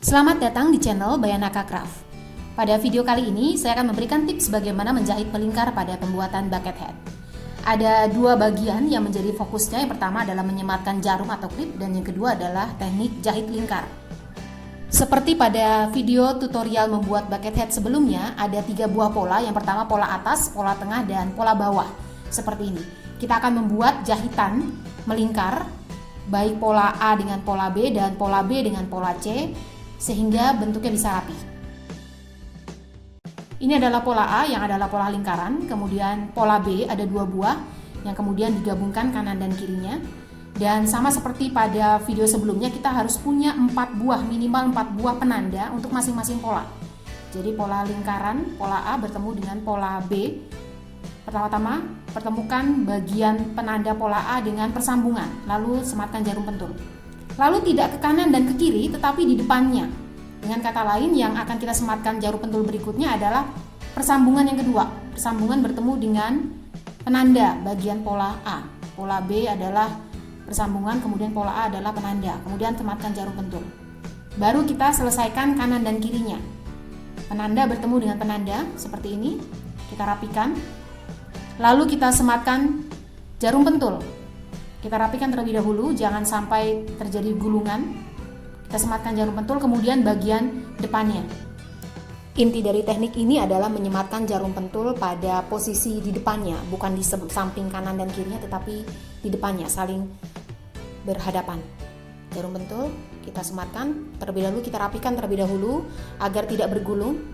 Selamat datang di channel Bayanaka Craft. Pada video kali ini, saya akan memberikan tips bagaimana menjahit melingkar pada pembuatan bucket hat. Ada dua bagian yang menjadi fokusnya. Yang pertama adalah menyematkan jarum atau klip, dan yang kedua adalah teknik jahit lingkar. Seperti pada video tutorial membuat bucket hat sebelumnya, ada 3 buah pola. Yang pertama pola atas, pola tengah, dan pola bawah. Seperti ini. Kita akan membuat jahitan melingkar, baik pola A dengan pola B dan pola B dengan pola C, sehingga bentuknya bisa rapi. Ini adalah pola A yang adalah pola lingkaran, kemudian pola B ada 2 buah yang kemudian digabungkan kanan dan kirinya. Dan sama seperti pada video sebelumnya, kita harus punya 4 buah, minimal 4 buah penanda untuk masing-masing pola. Jadi pola lingkaran, pola A bertemu dengan pola B. Pertama-tama pertemukan bagian penanda pola A dengan persambungan, lalu sematkan jarum pentul. Lalu tidak ke kanan dan ke kiri, tetapi di depannya. Dengan kata lain, yang akan kita sematkan jarum pentul berikutnya adalah persambungan yang kedua. Persambungan bertemu dengan penanda bagian pola A. Pola B adalah persambungan, kemudian pola A adalah penanda. Kemudian sematkan jarum pentul. Baru kita selesaikan kanan dan kirinya. Penanda bertemu dengan penanda, seperti ini. Kita rapikan. Lalu kita sematkan jarum pentul. Kita rapikan terlebih dahulu, jangan sampai terjadi gulungan. Kita sematkan jarum pentul, kemudian bagian depannya. Inti dari teknik ini adalah menyematkan jarum pentul pada posisi di depannya, bukan di samping kanan dan kirinya, tetapi di depannya, saling berhadapan. Jarum pentul kita sematkan terlebih dahulu, kita rapikan terlebih dahulu agar tidak bergulung.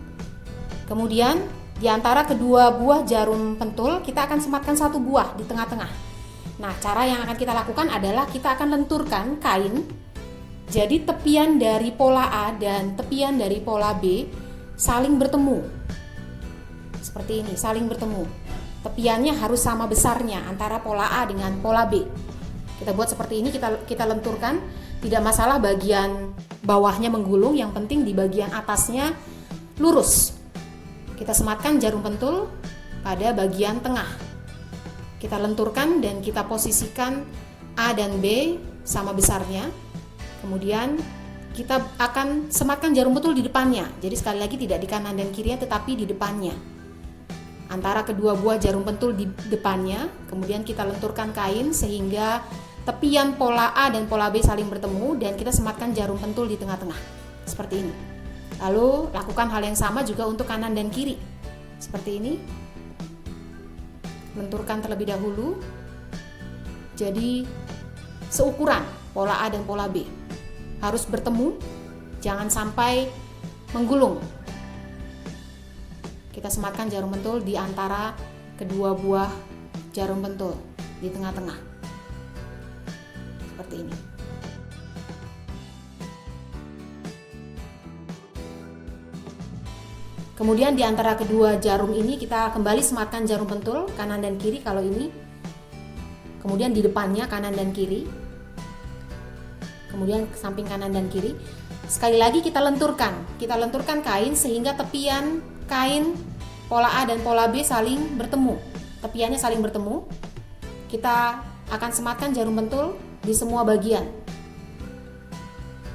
Kemudian di antara kedua buah jarum pentul kita akan sematkan 1 buah di tengah-tengah. Nah, cara yang akan kita lakukan adalah kita akan lenturkan kain. Jadi tepian dari pola A dan tepian dari pola B saling bertemu. Seperti ini, saling bertemu. Tepiannya harus sama besarnya antara pola A dengan pola B. Kita buat seperti ini, kita lenturkan. Tidak masalah bagian bawahnya menggulung, yang penting di bagian atasnya lurus. Kita sematkan jarum pentul pada bagian tengah. Kita lenturkan dan kita posisikan A dan B sama besarnya. Kemudian kita akan sematkan jarum pentul di depannya. Jadi sekali lagi tidak di kanan dan kirinya, tetapi di depannya. Antara kedua buah jarum pentul di depannya. Kemudian kita lenturkan kain sehingga tepian pola A dan pola B saling bertemu, dan kita sematkan jarum pentul di tengah-tengah. Seperti ini. Lalu lakukan hal yang sama juga untuk kanan dan kiri. Seperti ini. Lenturkan terlebih dahulu. Jadi seukuran pola A dan pola B. Harus bertemu, jangan sampai menggulung. Kita sematkan jarum pentul di antara kedua buah jarum pentul di tengah-tengah. Seperti ini. Kemudian di antara kedua jarum ini kita kembali sematkan jarum pentul kanan dan kiri kalau ini. Kemudian di depannya kanan dan kiri. Kemudian samping kanan dan kiri. Sekali lagi kita lenturkan. Kita lenturkan kain sehingga tepian kain pola A dan pola B saling bertemu. Tepiannya saling bertemu. Kita akan sematkan jarum pentul di semua bagian.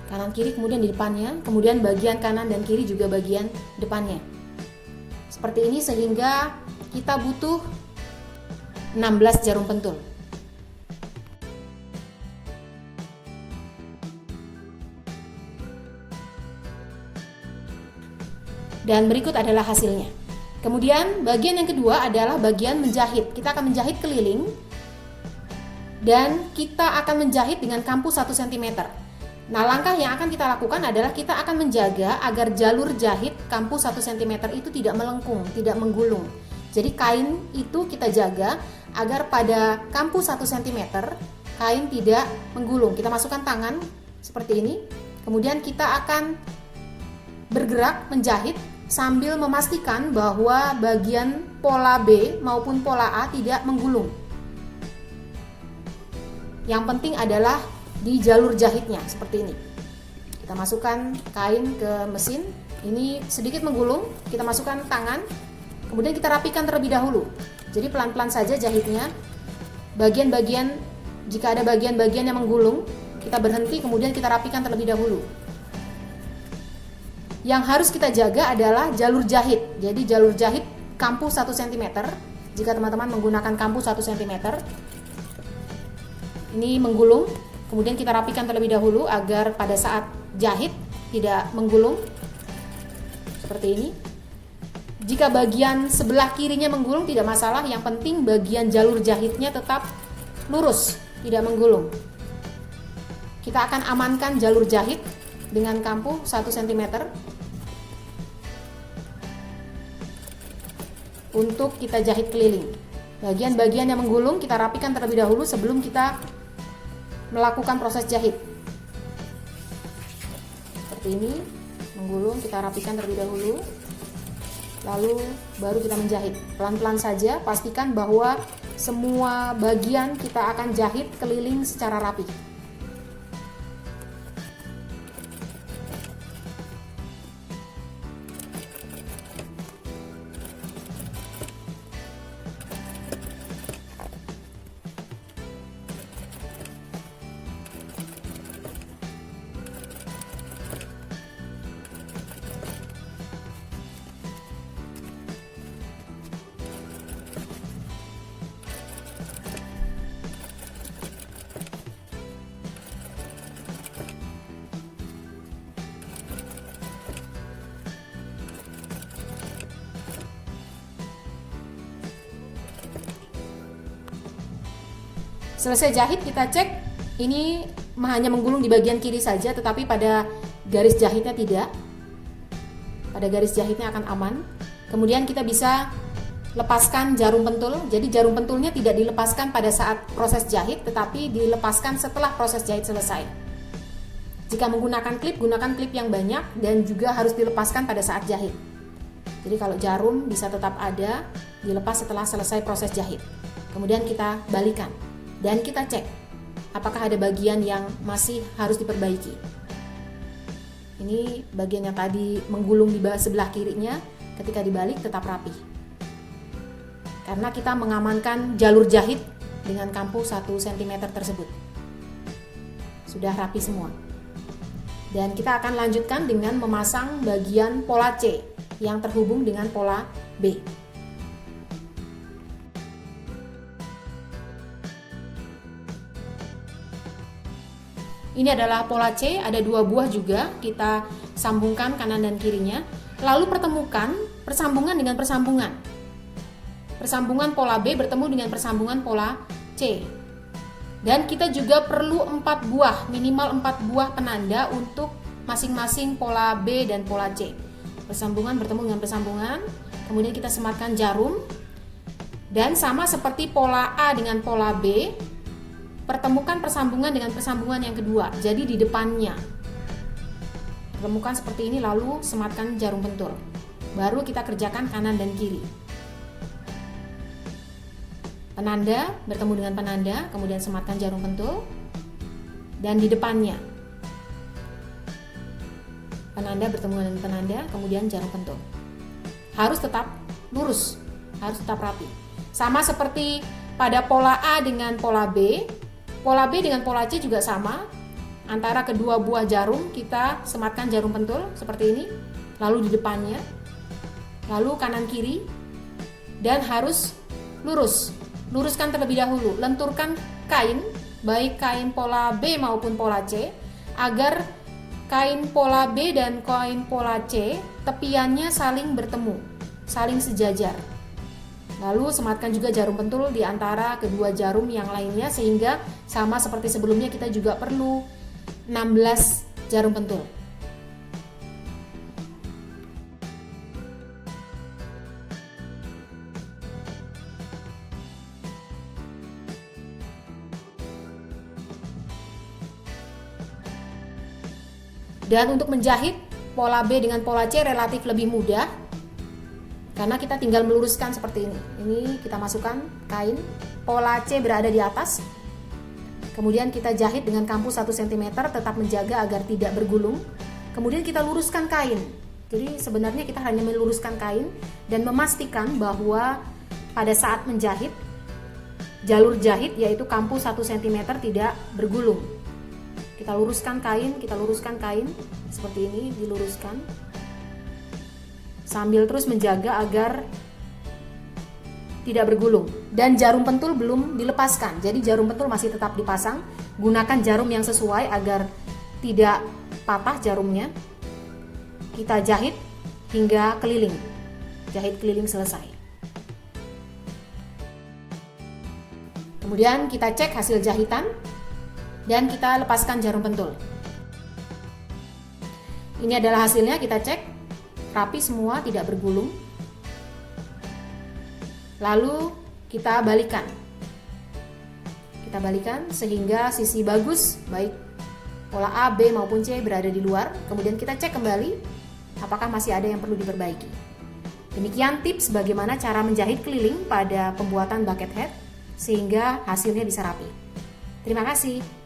Kanan kiri, kemudian di depannya, kemudian bagian kanan dan kiri juga bagian depannya. Seperti ini sehingga kita butuh 16 jarum pentul. Dan berikut adalah hasilnya. Kemudian bagian yang kedua adalah bagian menjahit. Kita akan menjahit keliling dan kita akan menjahit dengan kampu 1 cm. Nah, langkah yang akan kita lakukan adalah kita akan menjaga agar jalur jahit kampu 1 cm itu tidak melengkung, tidak menggulung. Jadi kain itu kita jaga agar pada kampu 1 cm kain tidak menggulung. Kita masukkan tangan seperti ini. Kemudian kita akan bergerak menjahit sambil memastikan bahwa bagian pola B maupun pola A tidak menggulung. Yang penting adalah di jalur jahitnya seperti ini. Kita masukkan kain ke mesin. Ini sedikit menggulung, kita masukkan tangan. Kemudian kita rapikan terlebih dahulu. Jadi pelan-pelan saja jahitnya. Bagian-bagian, jika ada bagian-bagian yang menggulung, kita berhenti, kemudian kita rapikan terlebih dahulu. Yang harus kita jaga adalah jalur jahit. Jadi jalur jahit kampuh 1 cm. Jika teman-teman menggunakan kampuh 1 cm, ini menggulung, kemudian kita rapikan terlebih dahulu agar pada saat jahit tidak menggulung seperti ini. Jika bagian sebelah kirinya menggulung tidak masalah, yang penting bagian jalur jahitnya tetap lurus, tidak menggulung. Kita akan amankan jalur jahit dengan kampuh 1 cm untuk kita jahit keliling. Bagian-bagian yang menggulung kita rapikan terlebih dahulu sebelum kita melakukan proses jahit. Seperti ini, menggulung kita rapikan terlebih dahulu, lalu baru kita menjahit. Pelan-pelan saja, pastikan bahwa semua bagian kita akan jahit keliling secara rapi. Selesai jahit, kita cek ini hanya menggulung di bagian kiri saja, tetapi pada garis jahitnya tidak. Pada garis jahitnya akan aman. Kemudian kita bisa lepaskan jarum pentul. Jadi jarum pentulnya tidak dilepaskan pada saat proses jahit, tetapi dilepaskan setelah proses jahit selesai. Jika menggunakan klip, gunakan klip yang banyak dan juga harus dilepaskan pada saat jahit. Jadi kalau jarum bisa tetap ada, dilepas setelah selesai proses jahit. Kemudian kita balikan dan kita cek apakah ada bagian yang masih harus diperbaiki. Ini bagian yang tadi menggulung di sebelah kirinya, ketika dibalik tetap rapi. Karena kita mengamankan jalur jahit dengan kampuh 1 cm tersebut. Sudah rapi semua. Dan kita akan lanjutkan dengan memasang bagian pola C yang terhubung dengan pola B. Ini adalah pola C, ada 2 buah juga, kita sambungkan kanan dan kirinya. Lalu pertemukan persambungan dengan persambungan. Persambungan pola B bertemu dengan persambungan pola C. Dan kita juga perlu 4 buah, minimal 4 buah penanda untuk masing-masing pola B dan pola C. Persambungan bertemu dengan persambungan, kemudian kita sematkan jarum. Dan sama seperti pola A dengan pola B, pertemukan persambungan dengan persambungan yang kedua, jadi di depannya. Pertemukan seperti ini lalu sematkan jarum pentul. Baru kita kerjakan kanan dan kiri. Penanda bertemu dengan penanda, kemudian sematkan jarum pentul. Dan di depannya. Penanda bertemu dengan penanda, kemudian jarum pentul. Harus tetap lurus, harus tetap rapi. Sama seperti pada pola A dengan pola B. Pola B dengan pola C juga sama. Antara kedua buah jarum kita sematkan jarum pentul seperti ini. Lalu di depannya. Lalu kanan kiri. Dan harus lurus. Luruskan terlebih dahulu. Lenturkan kain, baik kain pola B maupun pola C, agar kain pola B dan kain pola C tepiannya saling bertemu, saling sejajar. Lalu sematkan juga jarum pentul di antara kedua jarum yang lainnya, sehingga sama seperti sebelumnya kita juga perlu 16 jarum pentul. Dan untuk menjahit pola B dengan pola C relatif lebih mudah, karena kita tinggal meluruskan seperti ini. Ini kita masukkan kain, pola C berada di atas. Kemudian kita jahit dengan kampuh 1 cm, tetap menjaga agar tidak bergulung. Kemudian kita luruskan kain. Jadi sebenarnya kita hanya meluruskan kain dan memastikan bahwa pada saat menjahit, jalur jahit yaitu kampuh 1 cm tidak bergulung. Kita luruskan kain seperti ini, diluruskan. sambil terus menjaga agar tidak bergulung. Dan jarum pentul belum dilepaskan, jadi jarum pentul masih tetap dipasang. Gunakan jarum yang sesuai agar tidak patah jarumnya. Kita jahit hingga keliling, jahit keliling selesai. Kemudian kita cek hasil jahitan dan kita lepaskan jarum pentul. Ini adalah hasilnya, kita cek rapi semua, tidak bergulung. Lalu kita balikan. Kita balikan sehingga sisi bagus baik pola A, B maupun C berada di luar. Kemudian kita cek kembali apakah masih ada yang perlu diperbaiki. Demikian tips bagaimana cara menjahit keliling pada pembuatan bucket hat sehingga hasilnya bisa rapi. Terima kasih.